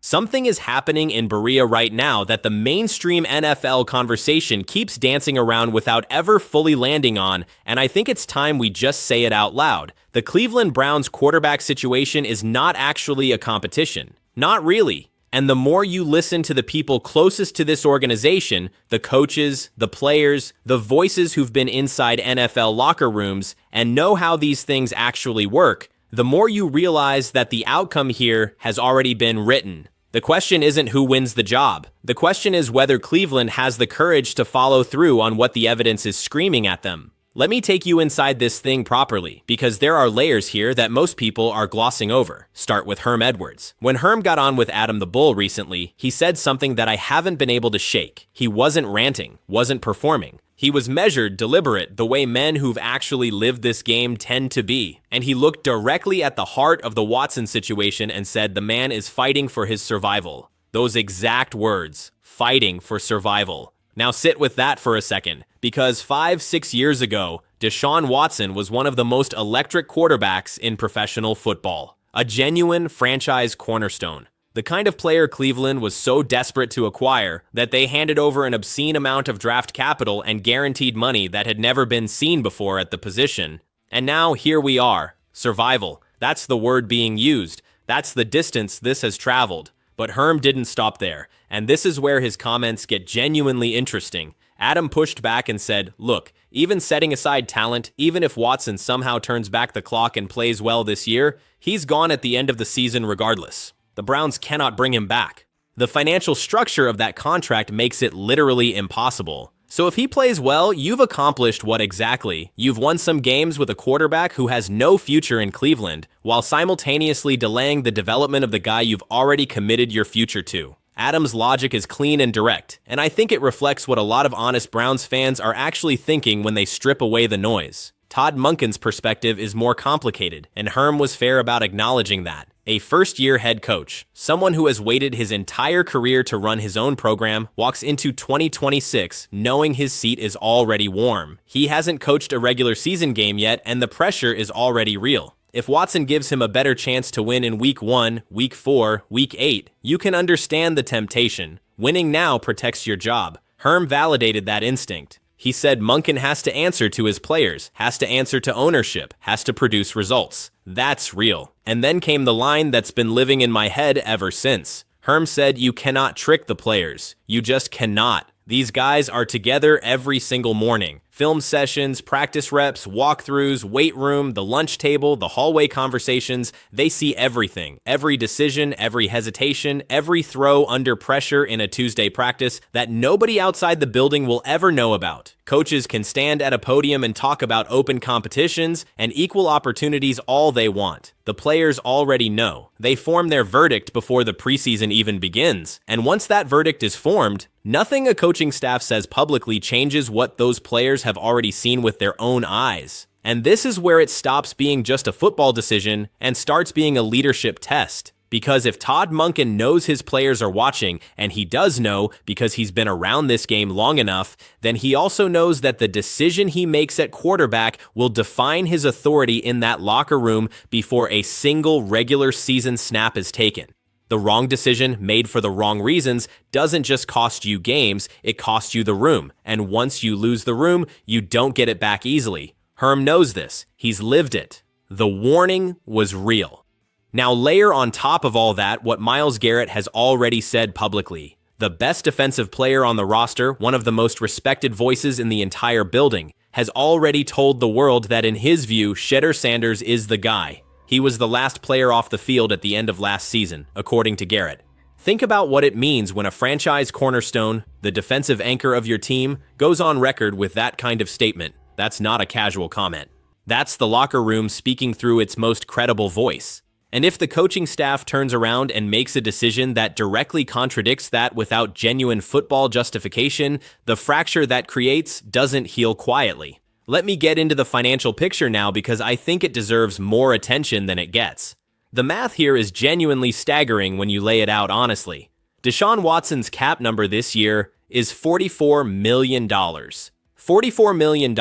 Something is happening in Berea right now that the mainstream NFL conversation keeps dancing around without ever fully landing on, and I think it's time we just say it out loud. The Cleveland Browns quarterback situation is not actually a competition. Not really. And the more you listen to the people closest to this organization, the coaches, the players, the voices who've been inside NFL locker rooms and know how these things actually work, the more you realize that the outcome here has already been written. The question isn't who wins the job. The question is whether Cleveland has the courage to follow through on what the evidence is screaming at them. Let me take you inside this thing properly, because there are layers here that most people are glossing over. Start with Herm Edwards. When Herm got on with Adam the Bull recently, he said something that I haven't been able to shake. He wasn't ranting, wasn't performing. He was measured, deliberate, the way men who've actually lived this game tend to be. And he looked directly at the heart of the Watson situation and said the man is fighting for his survival. Those exact words, fighting for survival. Now sit with that for a second, because 5-6 years ago, Deshaun Watson was one of the most electric quarterbacks in professional football. A genuine franchise cornerstone. The kind of player Cleveland was so desperate to acquire that they handed over an obscene amount of draft capital and guaranteed money that had never been seen before at the position. And now here we are. Survival. That's the word being used. That's the distance this has traveled. But Herm didn't stop there, and this is where his comments get genuinely interesting. Adam pushed back and said, look, even setting aside talent, even if Watson somehow turns back the clock and plays well this year, he's gone at the end of the season regardless. The Browns cannot bring him back. The financial structure of that contract makes it literally impossible. So if he plays well, you've accomplished what exactly? You've won some games with a quarterback who has no future in Cleveland, while simultaneously delaying the development of the guy you've already committed your future to. Adam's logic is clean and direct, and I think it reflects what a lot of honest Browns fans are actually thinking when they strip away the noise. Todd Monken's perspective is more complicated, and Herm was fair about acknowledging that. A first-year head coach, someone who has waited his entire career to run his own program, walks into 2026 knowing his seat is already warm. He hasn't coached a regular season game yet, and the pressure is already real. If Watson gives him a better chance to win in Week 1, Week 4, Week 8, you can understand the temptation. Winning now protects your job. Herm validated that instinct. He said Monken has to answer to his players, has to answer to ownership, has to produce results. That's real. And then came the line that's been living in my head ever since. Herm said you cannot trick the players. You just cannot. These guys are together every single morning. Film sessions, practice reps, walkthroughs, weight room, the lunch table, the hallway conversations. They see everything. Every decision, every hesitation, every throw under pressure in a Tuesday practice that nobody outside the building will ever know about. Coaches can stand at a podium and talk about open competitions and equal opportunities all they want. The players already know. They form their verdict before the preseason even begins. And once that verdict is formed, nothing a coaching staff says publicly changes what those players have already seen with their own eyes. And this is where it stops being just a football decision and starts being a leadership test. Because if Todd Monken knows his players are watching, and he does know because he's been around this game long enough, then he also knows that the decision he makes at quarterback will define his authority in that locker room before a single regular season snap is taken. The wrong decision made for the wrong reasons doesn't just cost you games, it costs you the room. And once you lose the room, you don't get it back easily. Herm knows this. He's lived it. The warning was real. Now layer on top of all that what Myles Garrett has already said publicly. The best defensive player on the roster, one of the most respected voices in the entire building, has already told the world that in his view, Shedeur Sanders is the guy. He was the last player off the field at the end of last season, according to Garrett. Think about what it means when a franchise cornerstone, the defensive anchor of your team, goes on record with that kind of statement. That's not a casual comment. That's the locker room speaking through its most credible voice. And if the coaching staff turns around and makes a decision that directly contradicts that without genuine football justification, the fracture that creates doesn't heal quietly. Let me get into the financial picture now because I think it deserves more attention than it gets. The math here is genuinely staggering when you lay it out honestly. Deshaun Watson's cap number this year is $44 million. $44 million,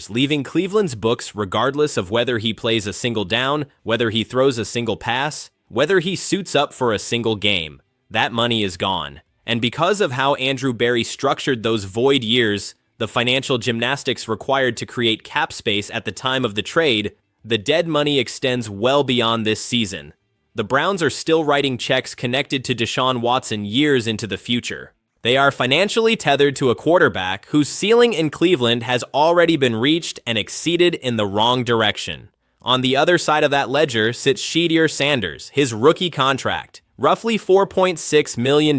leaving Cleveland's books regardless of whether he plays a single down, whether he throws a single pass, whether he suits up for a single game. that money is gone. And because of how Andrew Barry structured those void years, the financial gymnastics required to create cap space at the time of the trade, the dead money extends well beyond this season. The Browns are still writing checks connected to Deshaun Watson years into the future. They are financially tethered to a quarterback whose ceiling in Cleveland has already been reached and exceeded in the wrong direction. On the other side of that ledger sits Shedeur Sanders, his rookie contract, roughly $4.6 million.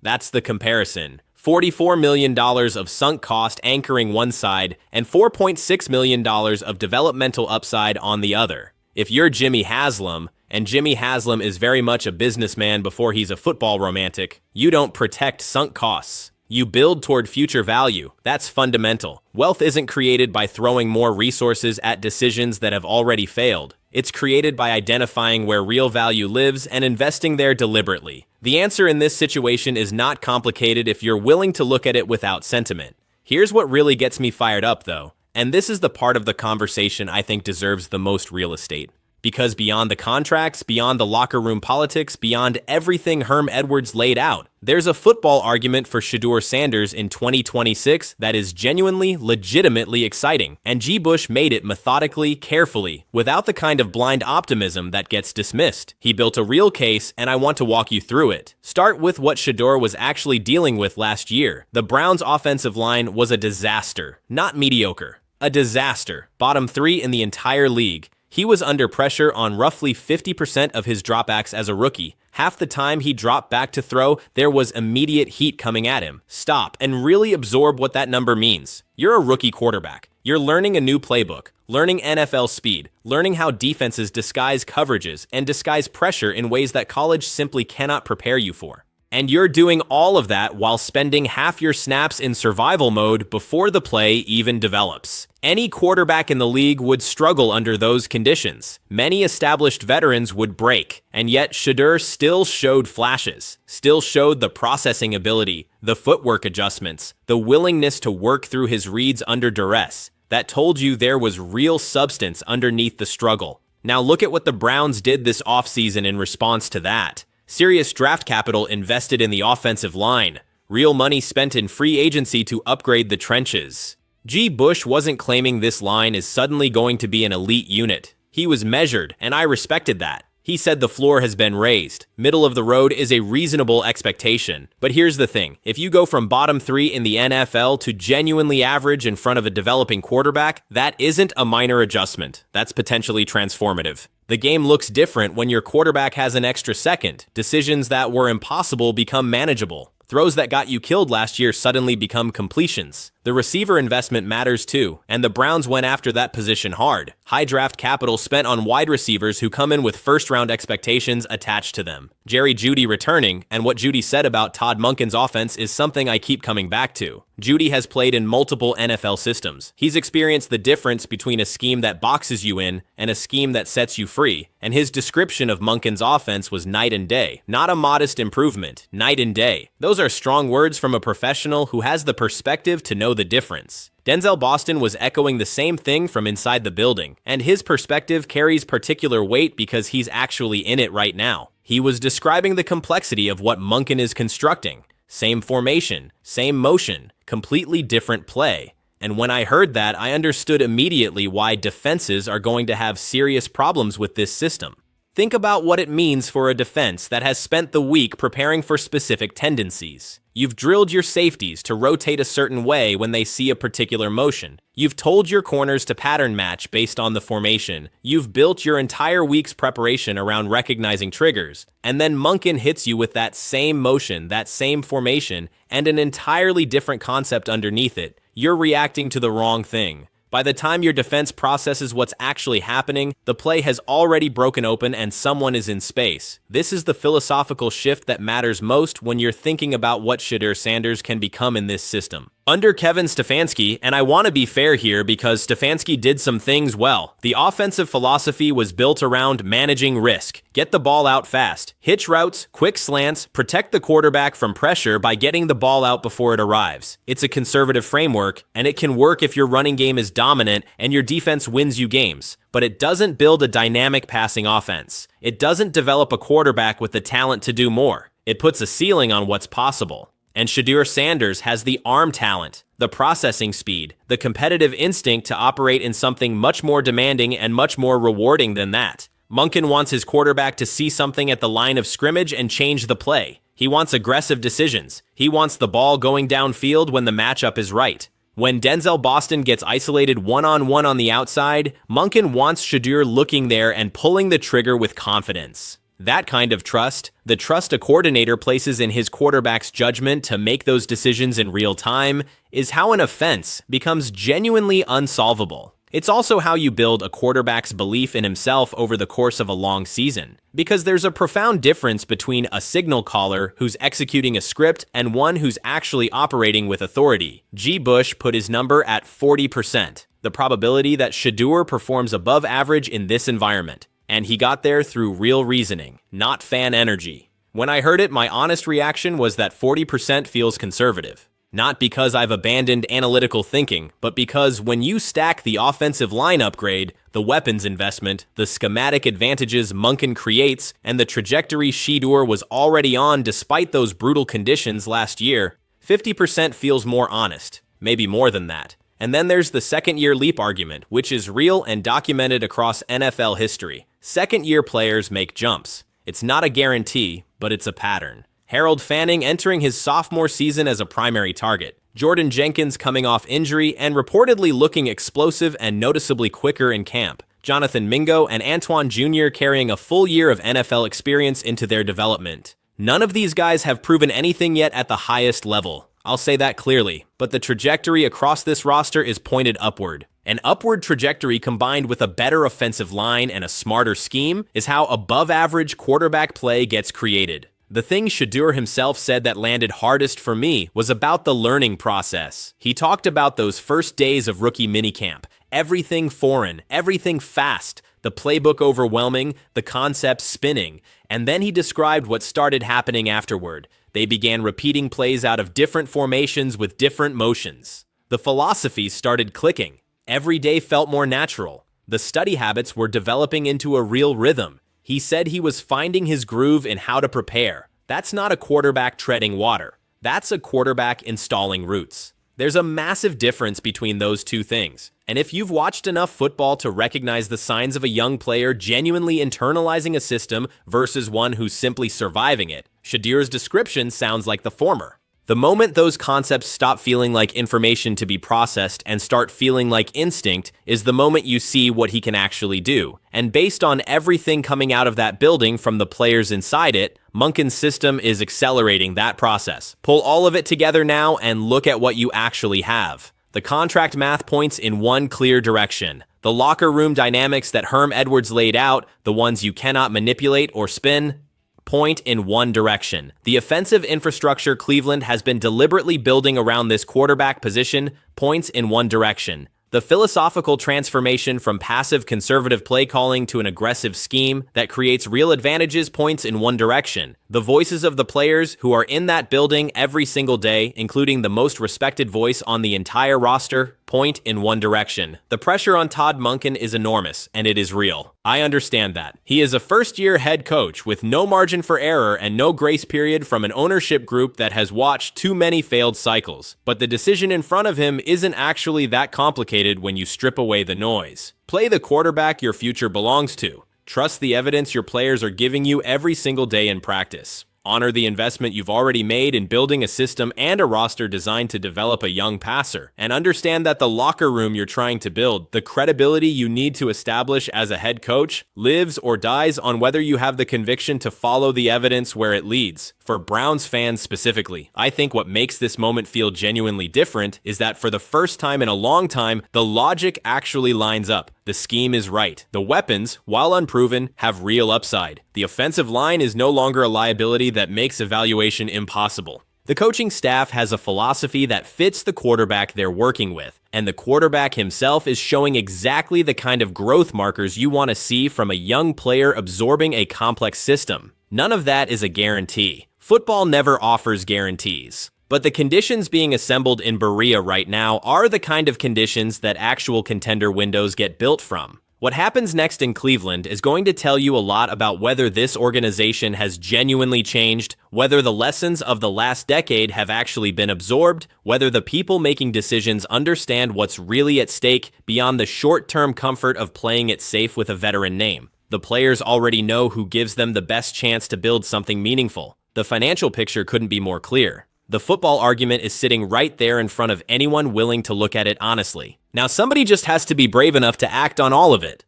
That's the comparison. $44 million of sunk cost anchoring one side and $4.6 million of developmental upside on the other. If you're Jimmy Haslam, and Jimmy Haslam is very much a businessman before he's a football romantic, you don't protect sunk costs. You build toward future value. That's fundamental. Wealth isn't created by throwing more resources at decisions that have already failed. It's created by identifying where real value lives and investing there deliberately. The answer in this situation is not complicated if you're willing to look at it without sentiment. Here's what really gets me fired up, though, and this is the part of the conversation I think deserves the most real estate. Because beyond the contracts, beyond the locker room politics, beyond everything Herm Edwards laid out, there's a football argument for Shedeur Sanders in 2026 that is genuinely, legitimately exciting, and G. Bush made it methodically, carefully, without the kind of blind optimism that gets dismissed. He built a real case, and I want to walk you through it. Start with what Shedeur was actually dealing with last year. The Browns' offensive line was a disaster, not mediocre. A disaster. Bottom 3 in the entire league. He was under pressure on roughly 50% of his dropbacks as a rookie. Half the time he dropped back to throw, there was immediate heat coming at him. Stop and really absorb what that number means. You're a rookie quarterback. You're learning a new playbook, learning NFL speed, learning how defenses disguise coverages and disguise pressure in ways that college simply cannot prepare you for. And you're doing all of that while spending half your snaps in survival mode before the play even develops. Any quarterback in the league would struggle under those conditions. Many established veterans would break, and yet Shedeur still showed flashes, still showed the processing ability, the footwork adjustments, the willingness to work through his reads under duress, that told you there was real substance underneath the struggle. Now look at what the Browns did this offseason in response to that. Serious draft capital invested in the offensive line. Real money spent in free agency to upgrade the trenches. G. Bush wasn't claiming this line is suddenly going to be an elite unit. He was measured, and I respected that. He said the floor has been raised. Middle of the road is a reasonable expectation. But here's the thing. If you go from bottom 3 in the NFL to genuinely average in front of a developing quarterback, that isn't a minor adjustment. That's potentially transformative. The game looks different when your quarterback has an extra second. Decisions that were impossible become manageable. Throws that got you killed last year suddenly become completions. The receiver investment matters too, and the Browns went after that position hard. High draft capital spent on wide receivers who come in with first-round expectations attached to them. Jerry Jeudy returning, and what Jeudy said about Todd Monken's offense is something I keep coming back to. Jeudy has played in multiple NFL systems. He's experienced the difference between a scheme that boxes you in and a scheme that sets you free, and his description of Monken's offense was night and day. Not a modest improvement, night and day. Those are strong words from a professional who has the perspective to know the difference. Denzel Boston was echoing the same thing from inside the building, and his perspective carries particular weight because he's actually in it right now. He was describing the complexity of what Monken is constructing. Same formation, same motion, completely different play. And when I heard that, I understood immediately why defenses are going to have serious problems with this system. Think about what it means for a defense that has spent the week preparing for specific tendencies. You've drilled your safeties to rotate a certain way when they see a particular motion. You've told your corners to pattern match based on the formation. You've built your entire week's preparation around recognizing triggers. And then Monken hits you with that same motion, that same formation, and an entirely different concept underneath it. You're reacting to the wrong thing. By the time your defense processes what's actually happening, the play has already broken open and someone is in space. This is the philosophical shift that matters most when you're thinking about what Shedeur Sanders can become in this system. Under Kevin Stefanski, and I want to be fair here because Stefanski did some things well, the offensive philosophy was built around managing risk. Get the ball out fast. Hitch routes, quick slants, protect the quarterback from pressure by getting the ball out before it arrives. It's a conservative framework, and it can work if your running game is dominant and your defense wins you games. But it doesn't build a dynamic passing offense. It doesn't develop a quarterback with the talent to do more. It puts a ceiling on what's possible. And Shedeur Sanders has the arm talent, the processing speed, the competitive instinct to operate in something much more demanding and much more rewarding than that. Monken wants his quarterback to see something at the line of scrimmage and change the play. He wants aggressive decisions. He wants the ball going downfield when the matchup is right. When Denzel Boston gets isolated one-on-one on the outside, Monken wants Shedeur looking there and pulling the trigger with confidence. That kind of trust, the trust a coordinator places in his quarterback's judgment to make those decisions in real time, is how an offense becomes genuinely unsolvable. It's also how you build a quarterback's belief in himself over the course of a long season, because there's a profound difference between a signal caller who's executing a script and one who's actually operating with authority. G. Bush put his number at 40%, the probability that Shedeur performs above average in this environment. And he got there through real reasoning, not fan energy. When I heard it, my honest reaction was that 40% feels conservative. Not because I've abandoned analytical thinking, but because when you stack the offensive line upgrade, the weapons investment, the schematic advantages Monken creates, and the trajectory Shedeur was already on despite those brutal conditions last year, 50% feels more honest, maybe more than that. And then there's the second-year leap argument, which is real and documented across NFL history. Second-year players make jumps. It's not a guarantee, but it's a pattern. Harold Fanning entering his sophomore season as a primary target. Jordan Jenkins coming off injury and reportedly looking explosive and noticeably quicker in camp. Jonathan Mingo and Antoine Jr. carrying a full year of NFL experience into their development. None of these guys have proven anything yet at the highest level. I'll say that clearly, but the trajectory across this roster is pointed upward. An upward trajectory combined with a better offensive line and a smarter scheme is how above-average quarterback play gets created. The thing Shedeur himself said that landed hardest for me was about the learning process. He talked about those first days of rookie minicamp. Everything foreign, everything fast, the playbook overwhelming, the concepts spinning. And then he described what started happening afterward. They began repeating plays out of different formations with different motions. The philosophies started clicking. Every day felt more natural. The study habits were developing into a real rhythm. He said he was finding his groove in how to prepare. That's not a quarterback treading water. That's a quarterback installing roots. There's a massive difference between those two things. And if you've watched enough football to recognize the signs of a young player genuinely internalizing a system versus one who's simply surviving it, Shedeur's description sounds like the former. The moment those concepts stop feeling like information to be processed and start feeling like instinct is the moment you see what he can actually do. And based on everything coming out of that building from the players inside it, Monken's system is accelerating that process. Pull all of it together now and look at what you actually have. The contract math points in one clear direction. The locker room dynamics that Herm Edwards laid out, the ones you cannot manipulate or spin, point in one direction. The offensive infrastructure Cleveland has been deliberately building around this quarterback position points in one direction. The philosophical transformation from passive conservative play calling to an aggressive scheme that creates real advantages points in one direction. The voices of the players who are in that building every single day, including the most respected voice on the entire roster, point in one direction. The pressure on Todd Monken is enormous, and it is real. I understand that. He is a first-year head coach with no margin for error and no grace period from an ownership group that has watched too many failed cycles. But the decision in front of him isn't actually that complicated when you strip away the noise. Play the quarterback your future belongs to. Trust the evidence your players are giving you every single day in practice. Honor the investment you've already made in building a system and a roster designed to develop a young passer. And understand that the locker room you're trying to build, the credibility you need to establish as a head coach, lives or dies on whether you have the conviction to follow the evidence where it leads. For Browns fans specifically, I think what makes this moment feel genuinely different is that for the first time in a long time, the logic actually lines up. The scheme is right. The weapons, while unproven, have real upside. The offensive line is no longer a liability that makes evaluation impossible. The coaching staff has a philosophy that fits the quarterback they're working with, and the quarterback himself is showing exactly the kind of growth markers you want to see from a young player absorbing a complex system. None of that is a guarantee. Football never offers guarantees. But the conditions being assembled in Berea right now are the kind of conditions that actual contender windows get built from. What happens next in Cleveland is going to tell you a lot about whether this organization has genuinely changed, whether the lessons of the last decade have actually been absorbed, whether the people making decisions understand what's really at stake beyond the short-term comfort of playing it safe with a veteran name. The players already know who gives them the best chance to build something meaningful. The financial picture couldn't be more clear. The football argument is sitting right there in front of anyone willing to look at it honestly. Now somebody just has to be brave enough to act on all of it.